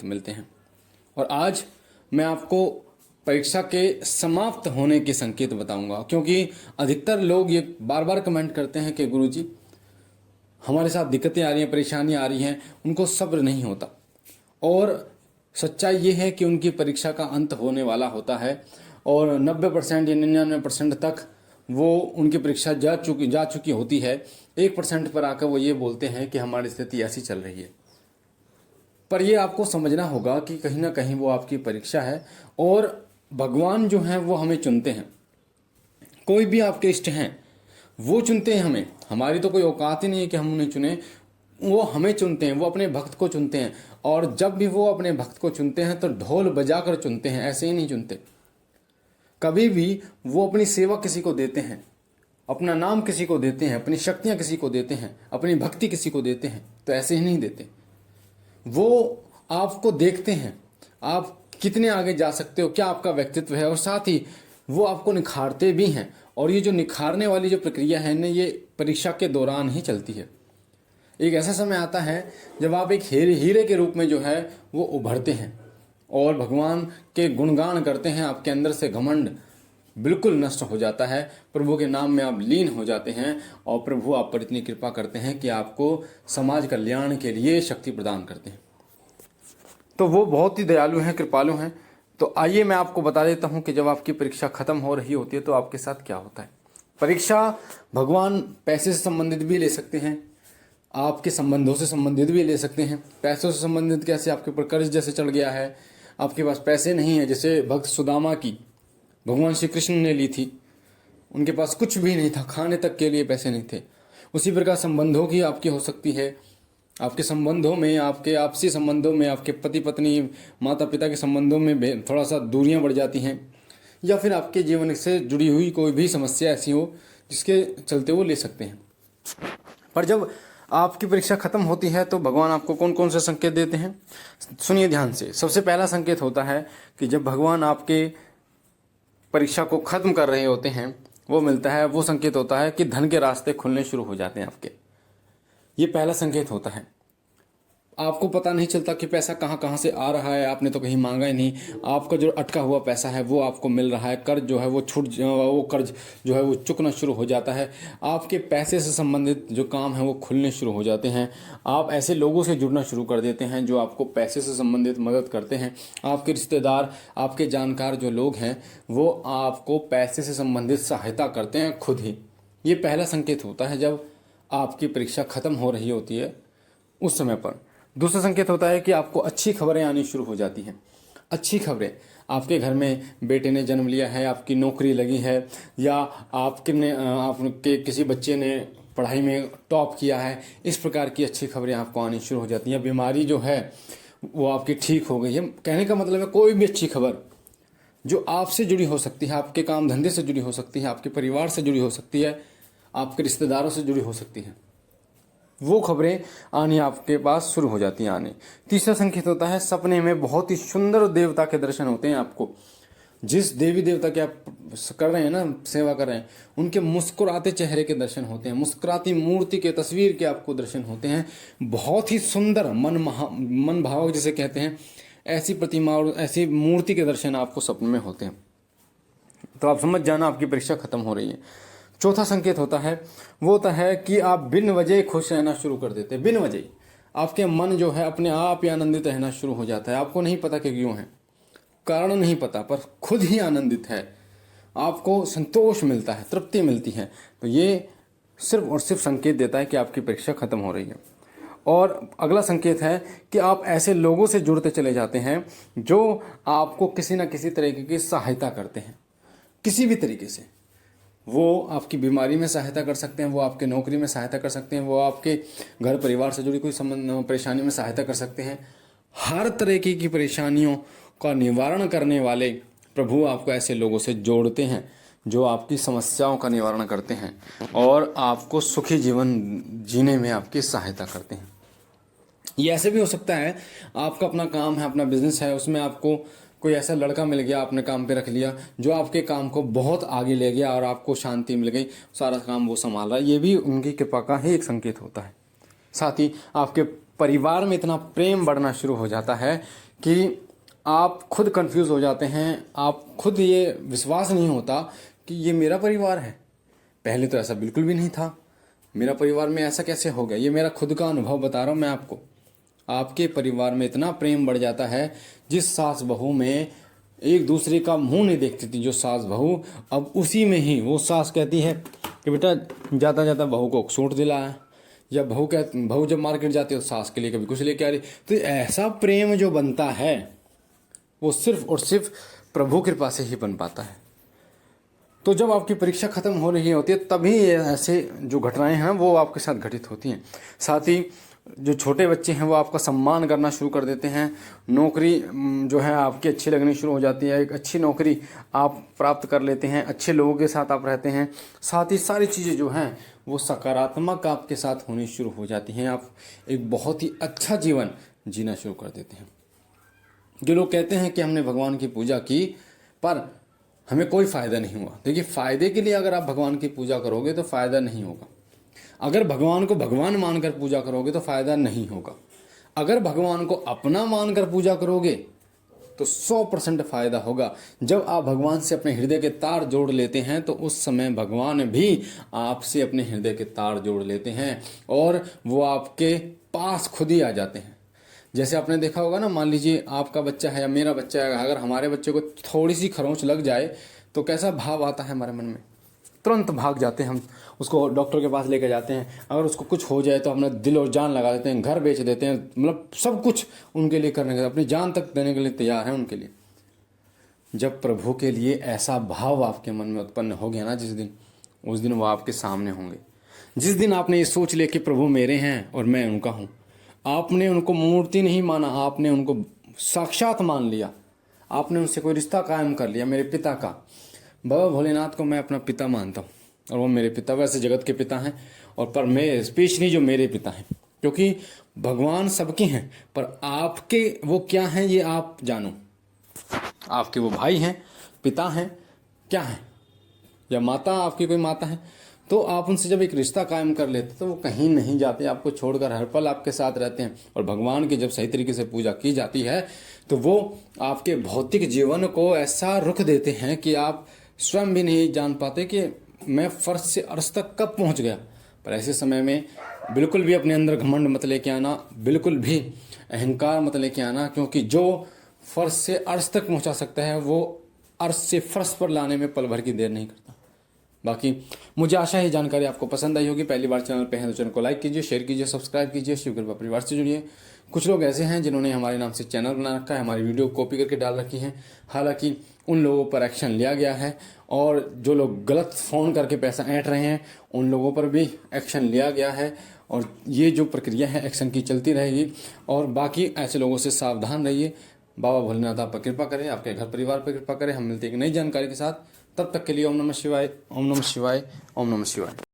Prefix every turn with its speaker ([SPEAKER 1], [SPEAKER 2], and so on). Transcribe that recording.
[SPEAKER 1] संकेत मिलते हैं। और आज मैं आपको परीक्षा के समाप्त होने के संकेत बताऊंगा, क्योंकि अधिकतर लोग ये बार बार कमेंट करते हैं कि गुरुजी हमारे साथ दिक्कतें आ रही हैं, परेशानियां आ रही हैं, उनको सब्र नहीं होता। और सच्चाई ये है कि उनकी परीक्षा का अंत होने वाला होता है और 90% या 99% तक वो उनकी परीक्षा जा चुकी होती है। 1% पर आकर वो ये बोलते हैं कि हमारी स्थिति ऐसी चल रही है। पर ये आपको समझना होगा कि कहीं ना कहीं वो आपकी परीक्षा है और भगवान जो हैं वो हमें चुनते हैं। कोई भी आपके इष्ट हैं वो चुनते हैं हमें, हमारी तो कोई औकात ही नहीं है कि हम उन्हें चुने, वो हमें चुनते हैं, वो अपने भक्त को चुनते हैं। और जब भी वो अपने भक्त को चुनते हैं तो ढोल बजाकर चुनते हैं, ऐसे ही नहीं चुनते। कभी भी वो अपनी सेवा किसी को देते हैं, अपना नाम किसी को देते हैं, अपनी शक्तियां किसी को देते हैं, अपनी भक्ति किसी को देते हैं, तो ऐसे ही नहीं देते। वो आपको देखते हैं आप कितने आगे जा सकते हो, क्या आपका व्यक्तित्व है, और साथ ही वो आपको निखारते भी हैं। और ये जो निखारने वाली जो प्रक्रिया है ना, ये परीक्षा के दौरान ही चलती है। एक ऐसा समय आता है जब आप एक हीरे के रूप में जो है वो उभरते हैं और भगवान के गुणगान करते हैं, आपके अंदर से घमंड बिल्कुल नष्ट हो जाता है, प्रभु के नाम में आप लीन हो जाते हैं और प्रभु आप पर इतनी कृपा करते हैं कि आपको समाज कल्याण के लिए शक्ति प्रदान करते हैं। तो वो बहुत ही दयालु हैं, कृपालु हैं। तो आइए मैं आपको बता देता हूं कि जब आपकी परीक्षा खत्म हो रही होती है तो आपके साथ क्या होता है। परीक्षा भगवान पैसे से संबंधित भी ले सकते हैं, आपके संबंधों से संबंधित भी ले सकते हैं। पैसों से संबंधित कैसे, आपके ऊपर कर्ज जैसे चढ़ गया है, आपके पास पैसे नहीं है, जैसे भक्त सुदामा की भगवान श्री कृष्ण ने ली थी, उनके पास कुछ भी नहीं था, खाने तक के लिए पैसे नहीं थे। उसी प्रकार संबंधों की आपकी हो सकती है, आपके संबंधों में, आपके आपसी संबंधों में, आपके पति पत्नी माता पिता के संबंधों में थोड़ा सा दूरियां बढ़ जाती हैं, या फिर आपके जीवन से जुड़ी हुई कोई भी समस्या ऐसी हो जिसके चलते वो ले सकते हैं। पर जब आपकी परीक्षा खत्म होती है तो भगवान आपको कौन कौन से संकेत देते हैं, सुनिए ध्यान से। सबसे पहला संकेत होता है कि जब भगवान आपके परीक्षा को खत्म कर रहे होते हैं, वो मिलता है, वो संकेत होता है कि धन के रास्ते खुलने शुरू हो जाते हैं आपके। ये पहला संकेत होता है। आपको पता नहीं चलता कि पैसा कहाँ कहाँ से आ रहा है, आपने तो कहीं मांगा ही नहीं, आपका जो अटका हुआ पैसा है वो आपको मिल रहा है, कर्ज जो है वो वो कर्ज जो है वो चुकना शुरू हो जाता है, आपके पैसे से संबंधित जो काम है वो खुलने शुरू हो जाते हैं। आप ऐसे लोगों से जुड़ना शुरू कर देते हैं जो आपको पैसे से संबंधित मदद करते हैं। आपके रिश्तेदार, आपके जानकार जो लोग हैं वो आपको पैसे से संबंधित सहायता करते हैं खुद ही। ये पहला संकेत होता है जब आपकी परीक्षा खत्म हो रही होती है उस समय पर। दूसरा संकेत होता है कि आपको अच्छी खबरें आनी शुरू हो जाती हैं। अच्छी खबरें, आपके घर में बेटे ने जन्म लिया है, आपकी नौकरी लगी है, या आपके किसी बच्चे ने पढ़ाई में टॉप किया है, इस प्रकार की अच्छी खबरें आपको आनी शुरू हो जाती हैं। बीमारी जो है वो आपकी ठीक हो गई है। कहने का मतलब है कोई भी अच्छी खबर जो आपसे जुड़ी हो सकती है, आपके काम धंधे से जुड़ी हो सकती है, आपके परिवार से जुड़ी हो सकती है, आपके रिश्तेदारों से जुड़ी हो सकती है, वो खबरें आनी आपके पास शुरू हो जाती हैं आने। तीसरा संकेत होता है सपने में बहुत ही सुंदर देवता के दर्शन होते हैं आपको। जिस देवी देवता के आप कर रहे हैं ना, सेवा कर रहे हैं, उनके मुस्कुराते चेहरे के दर्शन होते हैं, मुस्कुराती मूर्ति के तस्वीर के आपको दर्शन होते हैं। बहुत ही सुंदर मन भावक जिसे कहते हैं, ऐसी प्रतिमा और ऐसी मूर्ति के दर्शन आपको सपने में होते हैं। तो आप समझ जाना आपकी परीक्षा खत्म हो रही है। चौथा संकेत होता है वो होता है कि आप बिन वजह खुश रहना शुरू कर देते हैं। बिन वजह आपके मन जो है अपने आप ही आनंदित रहना शुरू हो जाता है। आपको नहीं पता कि क्यों है, कारण नहीं पता, पर खुद ही आनंदित है, आपको संतोष मिलता है, तृप्ति मिलती है। तो ये सिर्फ और सिर्फ संकेत देता है कि आपकी परीक्षा खत्म हो रही है। और अगला संकेत है कि आप ऐसे लोगों से जुड़ते चले जाते हैं जो आपको किसी न किसी तरीके की सहायता करते हैं, किसी भी तरीके से। वो आपकी बीमारी में सहायता कर सकते हैं, वो आपके नौकरी में सहायता कर सकते हैं, वो आपके घर परिवार से जुड़ी कोई संबंध परेशानी में सहायता कर सकते हैं। हर तरह की परेशानियों का निवारण करने वाले प्रभु आपको ऐसे लोगों से जोड़ते हैं जो आपकी समस्याओं का निवारण करते हैं और आपको सुखी जीवन जीने में आपकी सहायता करते हैं। ये ऐसे भी हो सकता है आपका अपना काम है, अपना बिजनेस है, उसमें आपको कोई ऐसा लड़का मिल गया, आपने काम पे रख लिया, जो आपके काम को बहुत आगे ले गया और आपको शांति मिल गई, सारा काम वो संभाल रहा है। ये भी उनकी कृपा का ही एक संकेत होता है। साथ ही आपके परिवार में इतना प्रेम बढ़ना शुरू हो जाता है कि आप खुद कंफ्यूज हो जाते हैं, आप खुद ये विश्वास नहीं होता कि ये मेरा परिवार है। पहले तो ऐसा बिल्कुल भी नहीं था, मेरा परिवार में ऐसा कैसे हो गया। ये मेरा खुद का अनुभव बता रहा हूँ मैं आपको। आपके परिवार में इतना प्रेम बढ़ जाता है, जिस सास बहू में एक दूसरे का मुंह नहीं देखती थी जो सास बहू, अब उसी में ही वो सास कहती है कि बेटा जाता जाता बहू को सूट दिलाया, या बहू जब मार्केट जाती है तो सास के लिए कभी कुछ लेके आ रही। तो ऐसा प्रेम जो बनता है वो सिर्फ और सिर्फ प्रभु कृपा से ही बन पाता है। तो जब आपकी परीक्षा खत्म हो रही होती है तभी ऐसे जो घटनाएं हैं वो आपके साथ घटित होती हैं। साथ ही जो छोटे बच्चे हैं वो आपका सम्मान करना शुरू कर देते हैं। नौकरी जो है आपकी अच्छी लगनी शुरू हो जाती है, एक अच्छी नौकरी आप प्राप्त कर लेते हैं, अच्छे लोगों के साथ आप रहते हैं। साथ ही सारी चीज़ें जो हैं वो सकारात्मक आपके साथ होनी शुरू हो जाती हैं। आप एक बहुत ही अच्छा जीवन जीना शुरू कर देते हैं। जो लोग कहते हैं कि हमने भगवान की पूजा की पर हमें कोई फ़ायदा नहीं हुआ, देखिए फ़ायदे के लिए अगर आप भगवान की पूजा करोगे तो फ़ायदा नहीं होगा। अगर भगवान को भगवान मानकर पूजा करोगे तो फ़ायदा नहीं होगा। अगर भगवान को अपना मानकर पूजा करोगे तो 100% फ़ायदा होगा। जब आप भगवान से अपने हृदय के तार जोड़ लेते हैं तो उस समय भगवान भी आपसे अपने हृदय के तार जोड़ लेते हैं और वो आपके पास खुद ही आ जाते हैं। जैसे आपने देखा होगा ना, मान लीजिए आपका बच्चा है या मेरा बच्चा है, अगर हमारे बच्चे को थोड़ी सी खरोंच लग जाए तो कैसा भाव आता है हमारे मन में, तुरंत भाग जाते हैं हम, उसको डॉक्टर के पास लेकर जाते हैं। अगर उसको कुछ हो जाए तो अपना दिल और जान लगा देते हैं, घर बेच देते हैं, मतलब सब कुछ उनके लिए करने के, अपनी जान तक देने के लिए तैयार हैं उनके लिए। जब प्रभु के लिए ऐसा भाव आपके मन में उत्पन्न हो गया ना जिस दिन, उस दिन वो आपके सामने होंगे। जिस दिन आपने ये सोच लिया कि प्रभु मेरे हैं और मैं उनका हूँ, आपने उनको मूर्ति नहीं माना, आपने उनको साक्षात मान लिया, आपने उनसे कोई रिश्ता कायम कर लिया। मेरे पिता का, बाबा भोलेनाथ को मैं अपना पिता मानता हूँ और वो मेरे पिता, वैसे जगत के पिता हैं और पर मैं स्पेशली जो मेरे पिता हैं, क्योंकि भगवान सबके हैं पर आपके वो क्या हैं ये आप जानो। आपके वो भाई हैं, पिता हैं, क्या हैं, या माता, आपकी कोई माता है, तो आप उनसे जब एक रिश्ता कायम कर लेते तो वो कहीं नहीं जाते, आपको छोड़कर हर पल आपके साथ रहते हैं। और भगवान की जब सही तरीके से पूजा की जाती है तो वो आपके भौतिक जीवन को ऐसा रुख देते हैं कि आप स्वयं भी नहीं जान पाते कि मैं फर्श से अर्श तक कब पहुंच गया। पर ऐसे समय में बिल्कुल भी अपने अंदर घमंड मत लेके आना, बिल्कुल भी अहंकार मत लेके आना, क्योंकि जो फर्श से अर्श तक पहुंचा सकता है वो अर्श से फर्श पर लाने में पल भर की देर नहीं करता। बाकी मुझे आशा है जानकारी आपको पसंद आई होगी। पहली बार चैनल पे हैं तो चैनल को लाइक कीजिए, शेयर कीजिए, सब्सक्राइब कीजिए, शिव कृपा परिवार से जुड़िए। कुछ लोग ऐसे हैं जिन्होंने हमारे नाम से चैनल बना रखा है, हमारी वीडियो कॉपी करके डाल रखी हैं, हालांकि उन लोगों पर एक्शन लिया गया है और जो लोग गलत फ़ोन करके पैसा ऐंठ रहे हैं उन लोगों पर भी एक्शन लिया गया है। और ये जो प्रक्रिया है एक्शन की चलती रहेगी और बाकी ऐसे लोगों से सावधान रहिए। बाबा भोलेनाथ आप पर कृपा करें, आपके घर परिवार पर कृपा करें। हम मिलते हैं एक नई जानकारी के साथ, तब तक के लिए ओम नमः शिवाय, ओम नमः शिवाय, ओम नमः शिवाय।